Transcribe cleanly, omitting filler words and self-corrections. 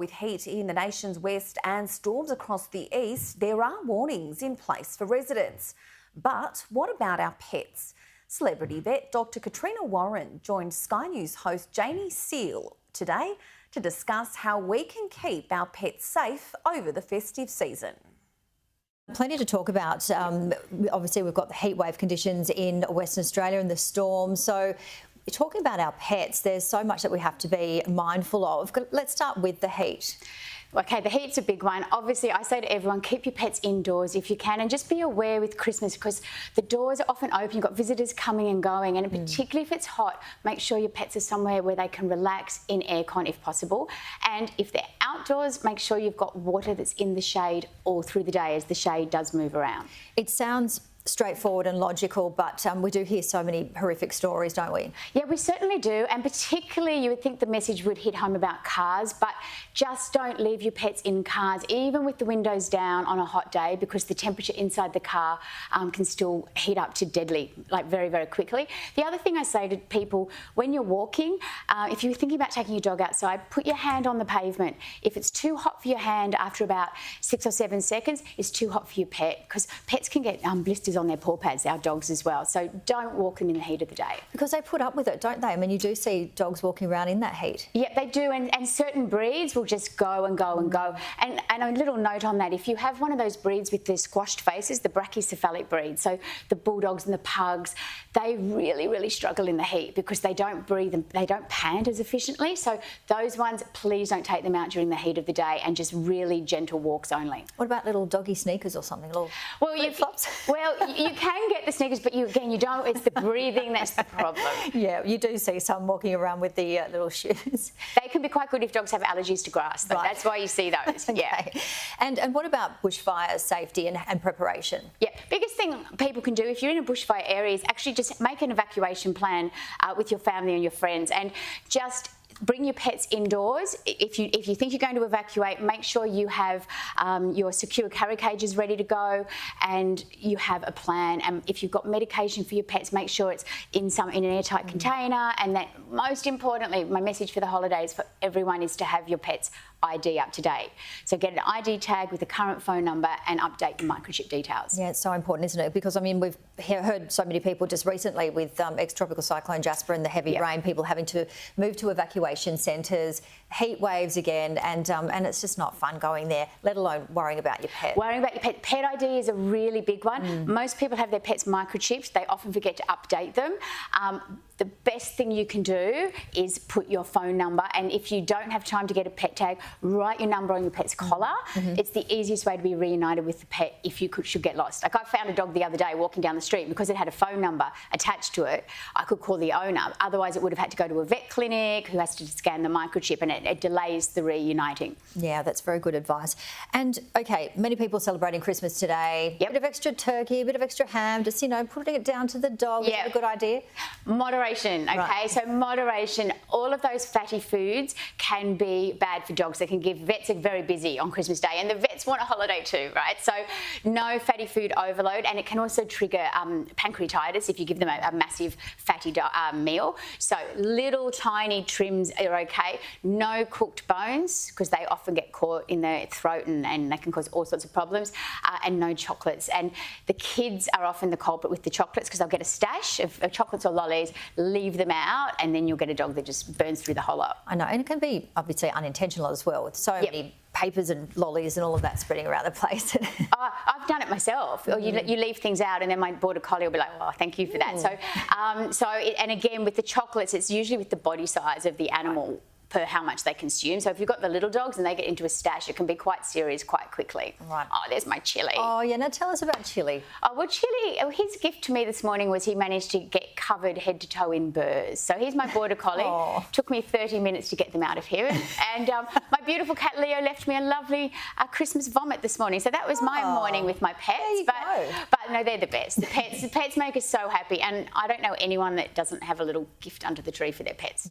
With heat in the nation's west and storms across the east, there are warnings in place for residents. But what about our pets? Celebrity vet Dr Katrina Warren joined Sky News host Janie Seal today to discuss how we can keep our pets safe over the festive season. Plenty to talk about. Obviously, we've got the heatwave conditions in Western Australia and the storm. So talking about our pets, there's so much that we have to be mindful of. Let's start with the heat. Okay, the heat's a big one. Obviously, I say to everyone, keep your pets indoors if you can, and just be aware with Christmas because the doors are often open. You've got visitors coming and going, and particularly if it's hot, make sure your pets are somewhere where they can relax in aircon if possible. And if they're outdoors, make sure you've got water that's in the shade all through the day as the shade does move around. It sounds straightforward and logical, but we do hear so many horrific stories, don't we? Yeah, we certainly do, and particularly you would think the message would hit home about cars, but just don't leave your pets in cars, even with the windows down on a hot day, because the temperature inside the car can still heat up to deadly, like very, very quickly. The other thing I say to people, when you're walking, if you're thinking about taking your dog outside, put your hand on the pavement. If it's too hot for your hand after about 6 or 7 seconds, it's too hot for your pet, because pets can get blisters on their paw pads, our dogs as well. So don't walk them in the heat of the day. Because they put up with it, don't they? I mean, you do see dogs walking around in that heat. Yeah, they do, and certain breeds will just go and go and go. And a little note on that, if you have one of those breeds with the squashed faces, the brachycephalic breeds, so the bulldogs and the pugs, they really, really struggle in the heat because they don't breathe and they don't pant as efficiently. So those ones, please don't take them out during the heat of the day and just really gentle walks only. What about little doggy sneakers or something? Little flip-flops? Well, you can get the sneakers, but you don't. It's the breathing that's the problem. Yeah, you do see some walking around with the little shoes. They can be quite good if dogs have allergies to grass, though. Right. That's why you see those. Okay. Yeah. And what about bushfire safety and preparation? Yeah, biggest thing people can do if you're in a bushfire area is actually just make an evacuation plan with your family and your friends, and just bring your pets indoors. If you think you're going to evacuate, make sure you have your secure carry cages ready to go and you have a plan. And if you've got medication for your pets, make sure it's in an airtight container. And that, most importantly, my message for the holidays for everyone is to have your pet's ID up to date. So get an ID tag with the current phone number and update the microchip details. Yeah, it's so important, isn't it? Because, I mean, we've heard so many people just recently with ex-tropical cyclone Jasper and the heavy rain, people having to move to evacuation centres, heat waves again, and it's just not fun going there, let alone worrying about your pet. Worrying about your pet. Pet ID is a really big one. Most people have their pets microchipped. They often forget to update them. The best thing you can do is put your phone number, and if you don't have time to get a pet tag, write your number on your pet's collar. It's the easiest way to be reunited with the pet if you should get lost. Like, I found a dog the other day walking down the street, because it had a phone number attached to it, I could call the owner. Otherwise, it would have had to go to a vet clinic who has to scan the microchip, and it delays the reuniting. Yeah, that's very good advice. And, okay, many people celebrating Christmas today. Yep. A bit of extra turkey, a bit of extra ham, just, putting it down to the dog. Is that a good idea? Moderation, okay? Right. So moderation. All of those fatty foods can be bad for dogs. They can give vets are very busy on Christmas Day, and the vets want a holiday too, right? So no fatty food overload, and it can also trigger pancreatitis if you give them a massive fatty meal. So little tiny trims are okay. No cooked bones, because they often get caught in their throat and they can cause all sorts of problems, and no chocolates. And the kids are often the culprit with the chocolates, because they'll get a stash of chocolates or lollies, leave them out, and then you'll get a dog that just burns through the whole lot. I know, and it can be obviously unintentional as well, with so many papers and lollies and all of that spreading around the place. I've done it myself. Or you leave things out, and then my border collie will be like, "Oh, thank you for that." And again, with the chocolates, it's usually with the body size of the animal per how much they consume. So if you've got the little dogs and they get into a stash, it can be quite serious quite quickly. Right. Oh, there's my Chili. Oh, yeah. Now tell us about Chili. Oh, well, Chili, his gift to me this morning was he managed to get covered head to toe in burrs. So he's my border collie. Oh. Took me 30 minutes to get them out of here. And my beautiful cat Leo left me a lovely Christmas vomit this morning. So that was my morning with my pets. But no, they're the best. The pets make us so happy. And I don't know anyone that doesn't have a little gift under the tree for their pets.